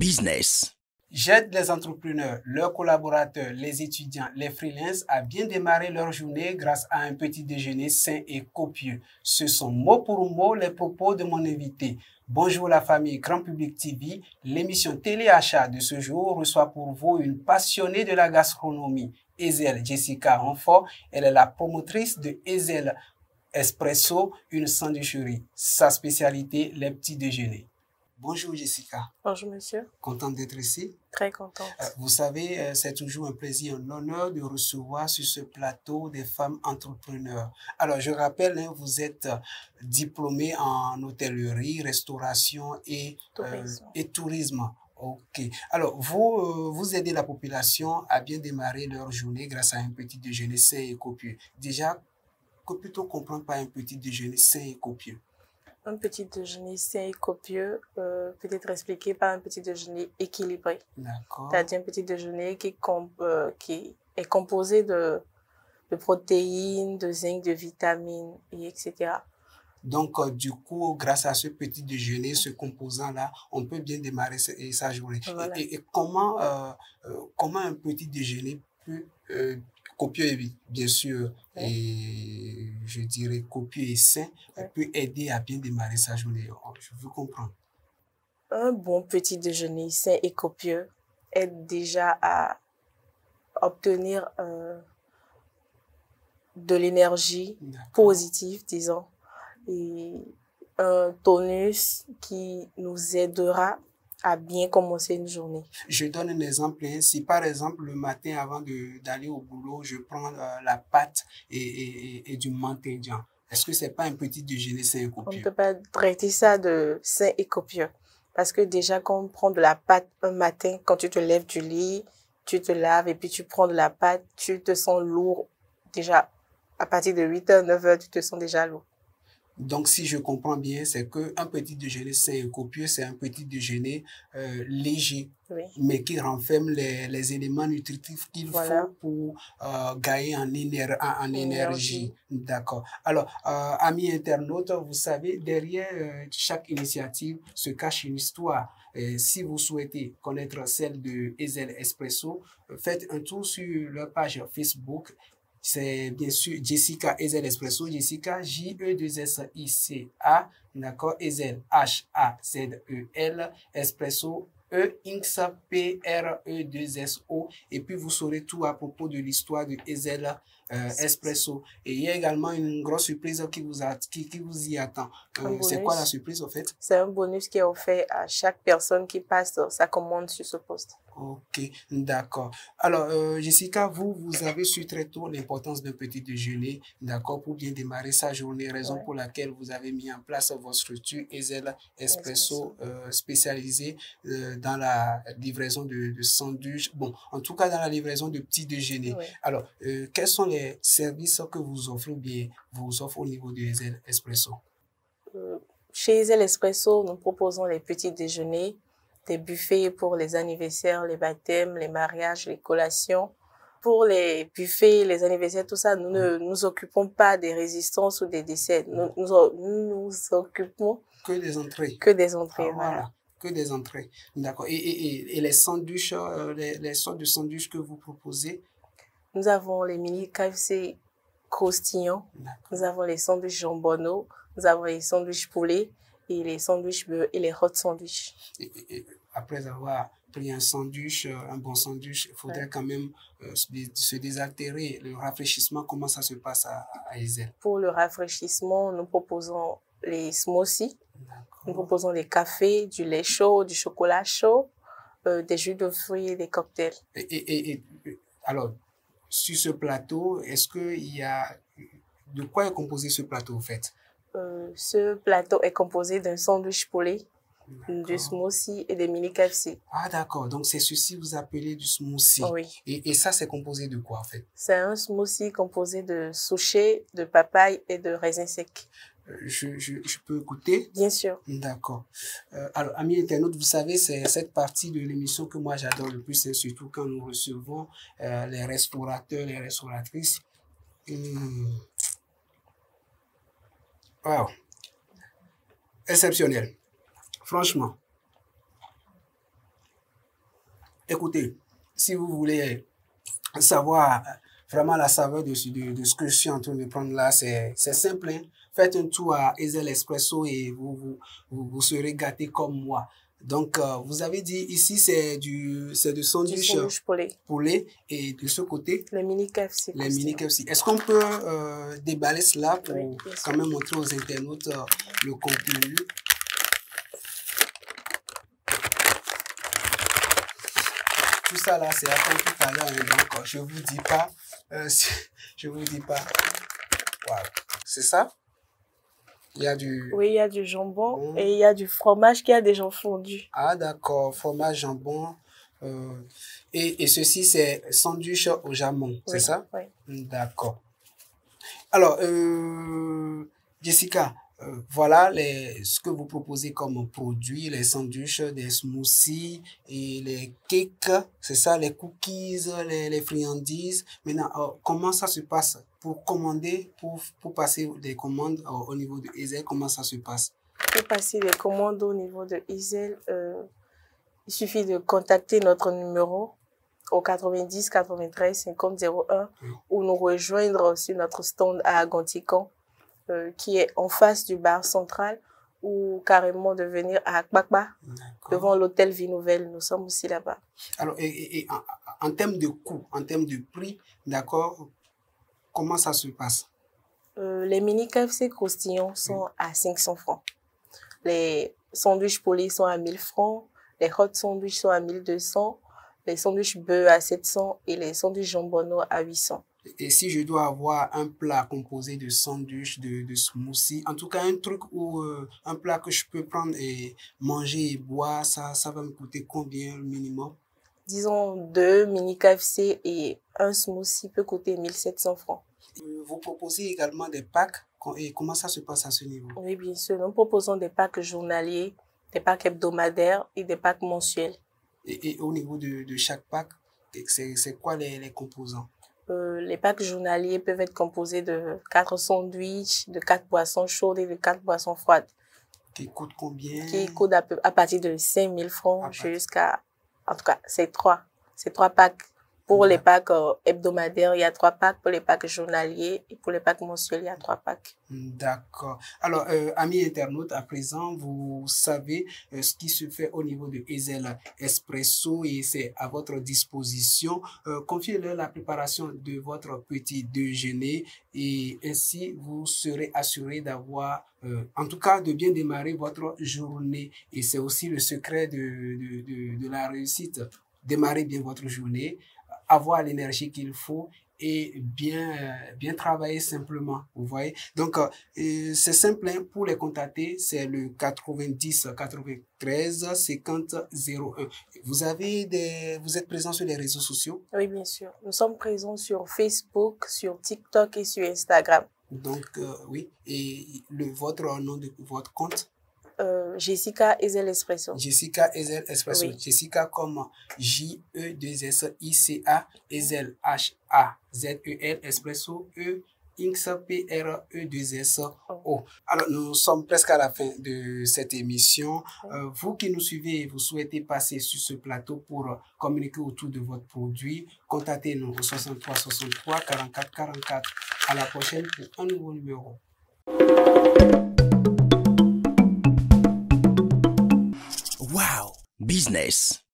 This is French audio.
business. J'aide les entrepreneurs, leurs collaborateurs, les étudiants, les freelances à bien démarrer leur journée grâce à un petit déjeuner sain et copieux. Ce sont mot pour mot les propos de mon invité. Bonjour la famille Grand Public TV. L'émission Téléachat de ce jour reçoit pour vous une passionnée de la gastronomie, Ezel Jessica Renfort. Elle est la promotrice de Ezel Espresso, une sandwicherie. Sa spécialité, les petits déjeuners. Bonjour Jessica. Bonjour monsieur. Contente d'être ici? Très contente. Vous savez, c'est toujours un plaisir, un honneur de recevoir sur ce plateau des femmes entrepreneurs. Alors, je rappelle, vous êtes diplômée en hôtellerie, restauration et tourisme. Ok. Alors, vous aidez la population à bien démarrer leur journée grâce à un petit déjeuner sain et copieux. Déjà, que peut-on comprendre par un petit déjeuner sain et copieux? Un petit déjeuner sain et copieux peut être expliqué par un petit déjeuner équilibré. D'accord. C'est-à-dire un petit déjeuner qui est composé de protéines, de zinc, de vitamines, etc. Donc, du coup, grâce à ce petit déjeuner, ce composant-là, on peut bien démarrer sa journée. Voilà. Et comment un petit déjeuner peut, copieux bien sûr, et je dirais copieux et sain, peut aider à bien démarrer sa journée? Je veux comprendre. Un bon petit déjeuner sain et copieux aide déjà à obtenir de l'énergie positive, disons, et un tonus qui nous aidera à bien commencer une journée. Je donne un exemple. Si par exemple le matin avant d'aller au boulot, je prends la pâte et du menthe indien, est-ce que c'est pas un petit déjeuner sain et copieux? On ne peut pas traiter ça de sain et copieux. Parce que déjà, quand on prend de la pâte un matin, quand tu te lèves du lit, tu te laves et puis tu prends de la pâte, tu te sens lourd. Déjà, à partir de 8h, 9h, tu te sens déjà lourd. Donc, si je comprends bien, c'est qu'un petit déjeuner sain et copieux, c'est un petit déjeuner léger, mais qui renferme les éléments nutritifs qu'il faut pour gagner en énergie. D'accord. Alors, amis internautes, vous savez, derrière chaque initiative se cache une histoire. Si vous souhaitez connaître celle de Ezel Espresso, faites un tour sur leur page Facebook. C'est bien sûr Jessica Ezel Espresso, Jessica J-E-2-S-I-C-A, d'accord, Ezel H-A-Z-E-L, Espresso E-X-P-R-E-2-S-O, et puis vous saurez tout à propos de l'histoire de Ezel Espresso. Et il y a également une grosse surprise qui vous y attend. C'est quoi la surprise en fait? C'est un bonus qui est offert à chaque personne qui passe sa commande sur ce poste. Ok, d'accord. Alors, Jessica, vous avez su très tôt l'importance d'un petit déjeuner, d'accord, pour bien démarrer sa journée, raison pour laquelle vous avez mis en place votre structure Ezel Espresso spécialisée dans la livraison de sandwichs, bon, en tout cas dans la livraison de petits déjeuners. Alors, quels sont les services que vous offrez ou bien vous offrez au niveau de Ezel Espresso? Chez Ezel Espresso, nous proposons les petits déjeuners, des buffets pour les anniversaires, les baptêmes, les mariages, les collations. Pour les buffets, les anniversaires, tout ça, nous ne nous occupons pas des résistances ou des décès. Nous nous occupons que des entrées. Que des entrées, voilà. Que des entrées. D'accord. Et les sandwichs, les sortes de sandwichs que vous proposez? Nous avons les mini KFC croustillants. Nous avons les sandwichs jambonneaux. Nous avons les sandwichs poulet et les sandwichs beurre et les hot sandwichs. Et après avoir pris un sandwich, un bon sandwich, il faudrait quand même se désaltérer. Le rafraîchissement, comment ça se passe à Ezel? Pour le rafraîchissement, nous proposons les smoothies. Nous proposons des cafés, du lait chaud, du chocolat chaud, des jus de fruits et des cocktails. Alors, sur ce plateau, est-ce qu'il y a... De quoi est composé ce plateau, en fait? Ce plateau est composé d'un sandwich poulet, du smoothie et des mini KFC. Ah, d'accord. Donc, c'est ceci que vous appelez du smoothie. Oui. Et ça, c'est composé de quoi, en fait? C'est un smoothie composé de souchet, de papaye et de raisins secs. Je peux goûter? Bien sûr. D'accord. Alors, amis internautes, vous savez, c'est cette partie de l'émission que moi j'adore le plus, c'est surtout quand nous recevons les restaurateurs, les restauratrices. Wow. Exceptionnel. Franchement. Écoutez, si vous voulez savoir vraiment la saveur de ce que je suis en train de prendre là, c'est simple, hein. Faites un tour à Ezel Espresso et vous serez gâtés comme moi. Donc, vous avez dit ici, c'est du sandwich poulet et de ce côté, les mini KFC. Les mini KFC. Est-ce qu'on peut déballer cela pour quand même montrer aux internautes le contenu? Tout ça là, c'est attends tout à l'heure, donc je vous dis pas, je vous dis pas. Wow. C'est ça? Il y a du... Oui, il y a du jambon et il y a du fromage qui a déjà fondu. Ah d'accord, fromage, jambon. Et ceci, c'est sandwich au jamon, c'est ça? Oui. D'accord. Alors, Jessica, voilà ce que vous proposez comme produits, les sandwichs, des smoothies et les cakes, c'est ça, les cookies, les friandises. Maintenant, comment ça se passe pour commander, pour passer des commandes au niveau de Ezel, comment ça se passe? Pour passer des commandes au niveau de Ezel, il suffit de contacter notre numéro au 90 93 50 01 ou nous rejoindre sur notre stand à Agantican, qui est en face du bar central, ou carrément de venir à Akbakba, devant l'hôtel Vie Nouvelle. Nous sommes aussi là-bas. Alors, et en termes de coût, en termes de prix, d'accord, comment ça se passe? Les mini KFC croustillants sont à 500 francs. Les sandwichs polis sont à 1000 francs. Les hot sandwichs sont à 1200. Les sandwichs bœufs à 700 et les sandwichs jambonneaux à 800. Et si je dois avoir un plat composé de sandwich, de smoothie, en tout cas un truc ou un plat que je peux prendre et manger et boire, ça va me coûter combien minimum? Disons 2 mini KFC et un smoothie peut coûter 1700 francs. Vous proposez également des packs, et comment ça se passe à ce niveau? Oui, bien sûr. Nous proposons des packs journaliers, des packs hebdomadaires et des packs mensuels. Et au niveau de chaque pack, c'est quoi les composants? Les packs journaliers peuvent être composés de 4 sandwichs, de 4 boissons chaudes et de 4 boissons froides. Qui coûtent combien? Qui coûtent à partir de 5000 francs jusqu'à... En tout cas, c'est trois packs. Pour les packs hebdomadaires, il y a 3 packs. Pour les packs journaliers et pour les packs mensuels, il y a 3 packs. D'accord. Alors, amis internautes, à présent, vous savez ce qui se fait au niveau de Ezel Espresso et c'est à votre disposition. Confiez-leur la préparation de votre petit déjeuner et ainsi vous serez assuré d'avoir, en tout cas, de bien démarrer votre journée. Et c'est aussi le secret de la réussite. Démarrer bien votre journée, avoir l'énergie qu'il faut et bien travailler simplement, vous voyez. Donc, c'est simple, hein, pour les contacter, c'est le 90 93 50 01. Vous êtes présent sur les réseaux sociaux? Oui, bien sûr. Nous sommes présents sur Facebook, sur TikTok et sur Instagram. Donc, oui. Et votre nom de votre compte? Jessica Ezel Espresso. Jessica Ezel Espresso. Oui. Jessica comme J-E-2-S-I-C-A, Ezel H-A-Z-E-L, Espresso, P-R-E-2-S-O. Alors, nous sommes presque à la fin de cette émission. Vous qui nous suivez et vous souhaitez passer sur ce plateau pour communiquer autour de votre produit, contactez-nous au 63 63 44 44. À la prochaine pour un nouveau numéro. Wow! Business.